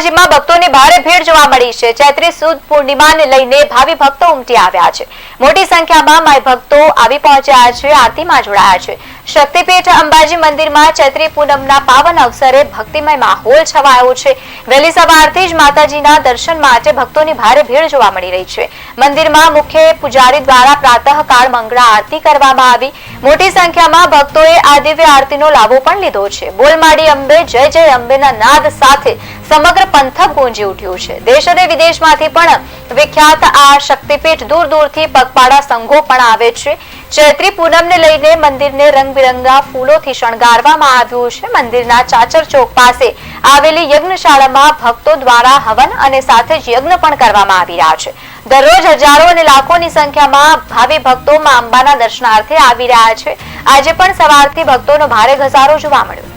અંબાજીમાં ભક્તોની ભારે ભીડ જોવા મળી છે। ચૈત્રી સુદ પૂર્ણિમાને લઈને ભાવિ ભક્તો ઉમટી આવ્યા છે। મોટી સંખ્યામાં માઈ ભક્તો આવી પહોંચ્યા છે, આરતીમાં જોડાયા છે। શક્તિપીઠ અંબાજી મંદિરમાં ચૈત્રી પૂનમના પાવન અવસરે ભક્તિમય માહોલ છવાયો છે। વહેલી સવારથી જ માતાજીના દર્શન માટે ભક્તોની ભારે ભીડ જોવા મળી રહી છે। મંદિરમાં મુખ્ય પૂજારી દ્વારા પ્રાતઃકાળ મંગળા આરતી કરવામાં આવી। મોટી સંખ્યામાં ભક્તોએ આ દિવ્ય આરતીનો લાભો પણ લીધો છે। બોલ માડી અંબે, જય જય અંબેના નાદ સાથે સમગ્ર પંથક ગુંજી ઉઠ્યું છે। દેશ અને વિદેશમાંથી પણ વિખ્યાત આ શક્તિપીઠ દૂર દૂરથી પગપાળા સંઘો પણ આવે છે। ચૈત્રી પૂનમને લઈને મંદિરને રંગબેરંગા ફૂલોથી શણગારવામાં આવ્યું છે। મંદિરના ચાચર ચોક પાસે આવેલી યજ્ઞશાળામાં ભક્તો દ્વારા હવન અને સાથે જ યજ્ઞ પણ કરવામાં આવી રહ્યા છે। દરરોજ હજારો અને લાખોની સંખ્યામાં ભાવિ ભક્તો માં અંબાના દર્શનાર્થે આવી રહ્યા છે। આજે પણ સવારથી ભક્તોનો ભારે ઘસારો જોવા મળ્યો।